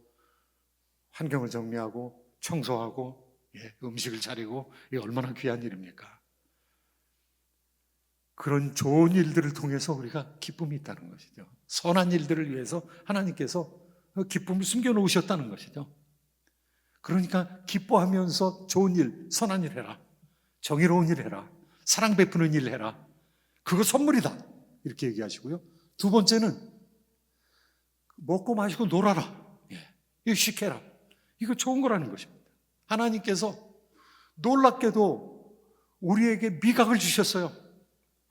Speaker 1: 환경을 정리하고 청소하고 음식을 차리고, 이게 얼마나 귀한 일입니까? 그런 좋은 일들을 통해서 우리가 기쁨이 있다는 것이죠. 선한 일들을 위해서 하나님께서 기쁨을 숨겨놓으셨다는 것이죠. 그러니까 기뻐하면서 좋은 일, 선한 일 해라. 정의로운 일 해라. 사랑 베푸는 일 해라. 그거 선물이다. 이렇게 얘기하시고요. 두 번째는 먹고 마시고 놀아라. 이거 식해라. 이거 좋은 거라는 것입니다. 하나님께서 놀랍게도 우리에게 미각을 주셨어요.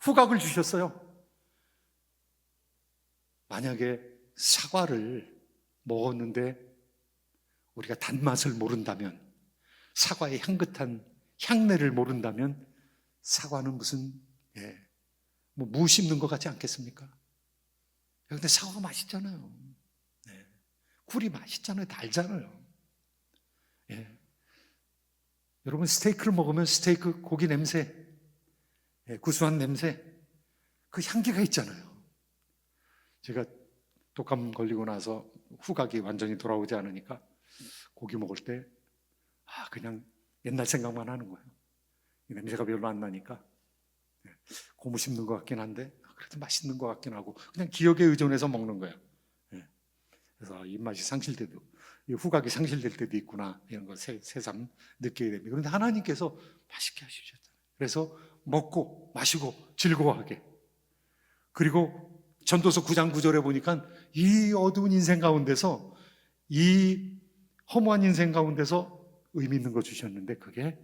Speaker 1: 후각을 주셨어요. 만약에 사과를 먹었는데 우리가 단맛을 모른다면, 사과의 향긋한 향내를 모른다면 사과는 무슨 무 씹는 것 같지 않겠습니까? 근데 사과가 맛있잖아요. 굴이 맛있잖아요. 달잖아요. 여러분, 스테이크를 먹으면 스테이크 고기 냄새, 구수한 냄새, 그 향기가 있잖아요. 제가 독감 걸리고 나서 후각이 완전히 돌아오지 않으니까 고기 먹을 때 그냥 옛날 생각만 하는 거예요. 냄새가 별로 안 나니까 고무 씹는 것 같긴 한데 그래도 맛있는 것 같긴 하고, 그냥 기억에 의존해서 먹는 거예요. 그래서 입맛이 상실돼도, 후각이 상실될 때도 있구나, 이런 거 새삼 느끼게 됩니다. 그런데 하나님께서 맛있게 하시셨잖아요. 그래서 먹고 마시고 즐거워하게, 그리고 전도서 9장 9절에 보니까 이 어두운 인생 가운데서, 이 허무한 인생 가운데서 의미 있는 거 주셨는데, 그게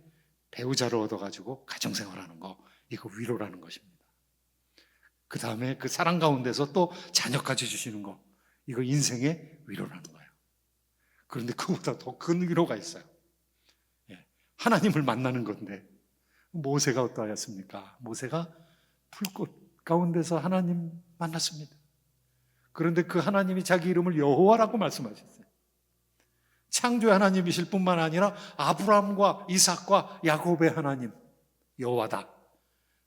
Speaker 1: 배우자를 얻어가지고 가정생활하는 거, 이거 위로라는 것입니다. 그 다음에 그 사랑 가운데서 또 자녀까지 주시는 거, 이거 인생의 위로라는 거예요. 그런데 그보다 더 큰 위로가 있어요. 하나님을 만나는 건데, 모세가 어떠하였습니까? 모세가 풀꽃 가운데서 하나님 만났습니다. 그런데 그 하나님이 자기 이름을 여호와라고 말씀하셨어요. 창조의 하나님이실 뿐만 아니라 아브라함과 이삭과 야곱의 하나님, 여호와다.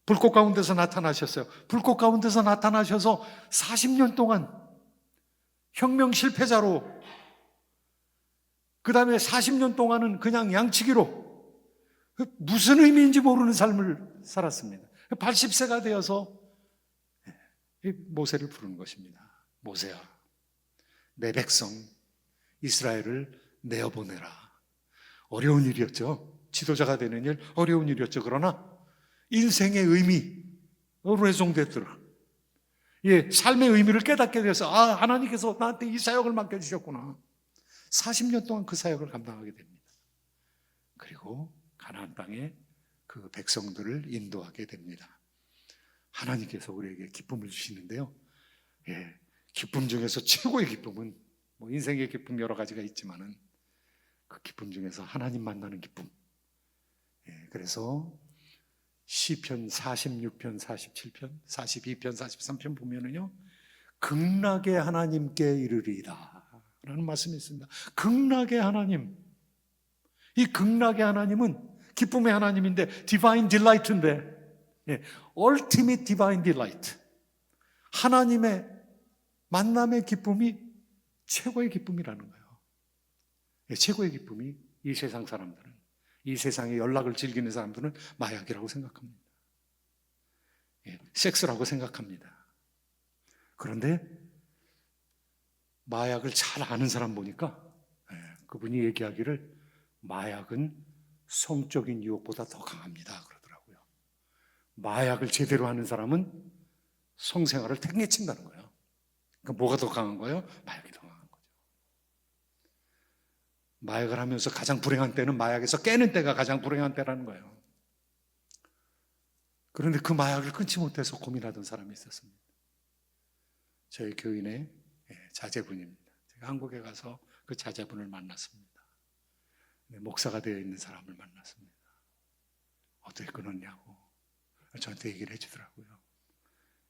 Speaker 1: 불꽃 가운데서 나타나셨어요. 불꽃 가운데서 나타나셔서 40년 동안 혁명 실패자로, 그 다음에 40년 동안은 그냥 양치기로 무슨 의미인지 모르는 삶을 살았습니다. 80세가 되어서 모세를 부르는 것입니다. 모세야, 내 백성 이스라엘을 내어보내라. 어려운 일이었죠. 지도자가 되는 일, 어려운 일이었죠. 그러나 인생의 의미로 회송됐더라. 삶의 의미를 깨닫게 돼서, 하나님께서 나한테 이 사역을 맡겨주셨구나. 40년 동안 그 사역을 감당하게 됩니다. 그리고 가나안 땅에 그 백성들을 인도하게 됩니다. 하나님께서 우리에게 기쁨을 주시는데요. 기쁨 중에서 최고의 기쁨은, 인생의 기쁨 여러 가지가 있지만은 그 기쁨 중에서 하나님 만나는 기쁨. 그래서 시편 46편, 47편, 42편, 43편 보면은요, 극락의 하나님께 이르리이다 라는 말씀이 있습니다. 극락의 하나님. 이 극락의 하나님은 기쁨의 하나님인데, Divine Delight인데, Ultimate Divine Delight. 하나님의 만남의 기쁨이 최고의 기쁨이라는 거예요. 최고의 기쁨이 이 세상 사람들은, 이 세상의 연락을 즐기는 사람들은 마약이라고 생각합니다. 섹스라고 생각합니다. 그런데 마약을 잘 아는 사람 보니까 그분이 얘기하기를 마약은 성적인 유혹보다 더 강합니다 그러더라고요. 마약을 제대로 하는 사람은 성생활을 탱해친다는 거예요. 그러니까 뭐가 더 강한 거예요? 마약이 더 강한 거죠. 마약을 하면서 가장 불행한 때는 마약에서 깨는 때가 가장 불행한 때라는 거예요. 그런데 그 마약을 끊지 못해서 고민하던 사람이 있었습니다. 저희 교인의 자제분입니다. 제가 한국에 가서 그 자제분을 만났습니다. 목사가 되어 있는 사람을 만났습니다. 어떻게 끊었냐고 저한테 얘기를 해주더라고요.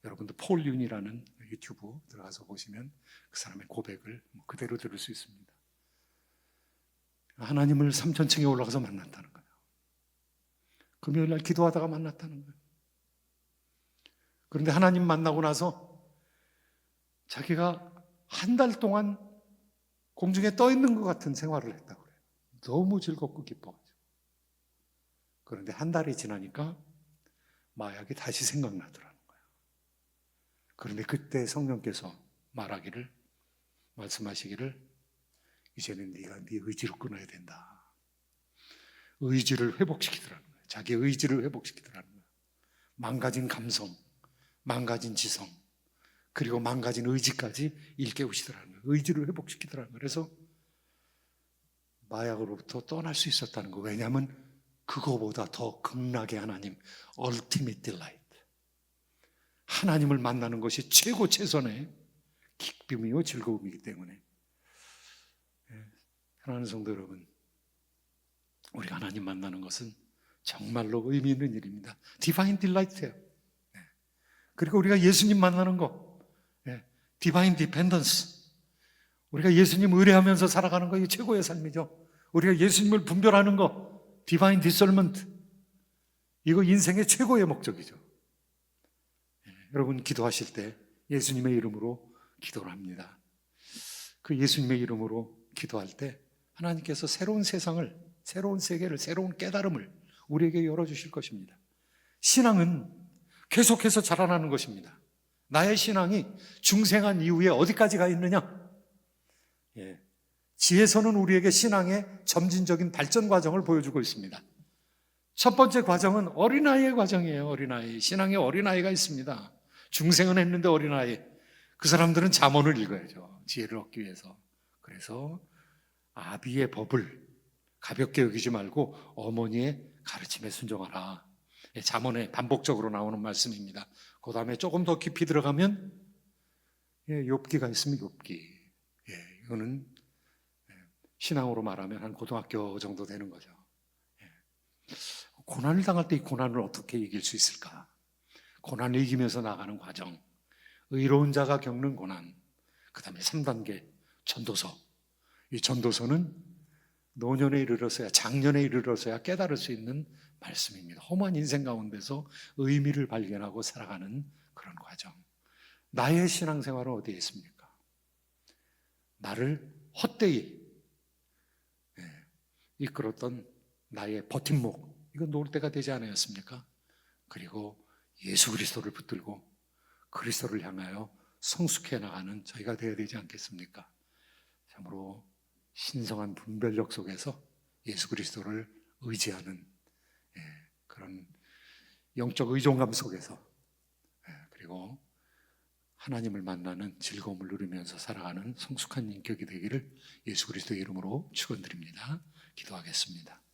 Speaker 1: 여러분도 폴 윤이라는 유튜브 들어가서 보시면 그 사람의 고백을 그대로 들을 수 있습니다. 하나님을 3천층에 올라가서 만났다는 거예요. 금요일날 기도하다가 만났다는 거예요. 그런데 하나님 만나고 나서 자기가 한 달 동안 공중에 떠 있는 것 같은 생활을 했다고 그래요. 너무 즐겁고 기뻐가지고. 그런데 한 달이 지나니까 마약이 다시 생각나더라는 거예요. 그런데 그때 성령께서 말씀하시기를 이제는 네가 네 의지로 끊어야 된다. 의지를 회복시키더라는 거예요. 자기 의지를 회복시키더라는 거예요. 망가진 감성, 망가진 지성, 그리고 망가진 의지까지 일깨우시더라는 거예요. 의지를 회복시키더라는 거예요. 그래서 마약으로부터 떠날 수 있었다는 거예요. 왜냐하면 그거보다 더 극락의 하나님, Ultimate Delight, 하나님을 만나는 것이 최고 최선의 기쁨이요 즐거움이기 때문에. 사랑하는 성도 여러분, 우리가 하나님 만나는 것은 정말로 의미 있는 일입니다. Divine Delight예요. 그리고 우리가 예수님 만나는 거, Divine Dependence, 우리가 예수님 의뢰하면서 살아가는 거, 이게 최고의 삶이죠. 우리가 예수님을 분별하는 거, Divine Discernment, 이거 인생의 최고의 목적이죠. 여러분 기도하실 때 예수님의 이름으로 기도를 합니다. 그 예수님의 이름으로 기도할 때 하나님께서 새로운 세상을, 새로운 세계를, 새로운 깨달음을 우리에게 열어주실 것입니다. 신앙은 계속해서 자라나는 것입니다. 나의 신앙이 중생한 이후에 어디까지 가 있느냐? 지혜서는 우리에게 신앙의 점진적인 발전 과정을 보여주고 있습니다. 첫 번째 과정은 어린아이의 과정이에요. 어린아이. 신앙의 어린아이가 있습니다. 중생은 했는데 어린아이. 그 사람들은 잠언을 읽어야죠. 지혜를 얻기 위해서. 그래서 아비의 법을 가볍게 여기지 말고 어머니의 가르침에 순종하라. 잠언에 반복적으로 나오는 말씀입니다. 그 다음에 조금 더 깊이 들어가면 욥기가 있으면 욥기. 이거는 신앙으로 말하면 한 고등학교 정도 되는 거죠. 고난을 당할 때 이 고난을 어떻게 이길 수 있을까? 고난을 이기면서 나가는 과정. 의로운 자가 겪는 고난. 그 다음에 3단계 전도서. 이 전도서는 노년에 이르러서야, 장년에 이르러서야 깨달을 수 있는 말씀입니다. 험한 인생 가운데서 의미를 발견하고 살아가는 그런 과정. 나의 신앙생활은 어디에 있습니까? 나를 헛되이 이끌었던 나의 버팀목, 이건 놓을 때가 되지 않았습니까? 그리고 예수 그리스도를 붙들고 그리스도를 향하여 성숙해 나가는 저희가 되어야 되지 않겠습니까? 참으로 신성한 분별력 속에서 예수 그리스도를 의지하는 그런 영적 의존감 속에서 그리고 하나님을 만나는 즐거움을 누리면서 살아가는 성숙한 인격이 되기를 예수 그리스도의 이름으로 축원드립니다. 기도하겠습니다.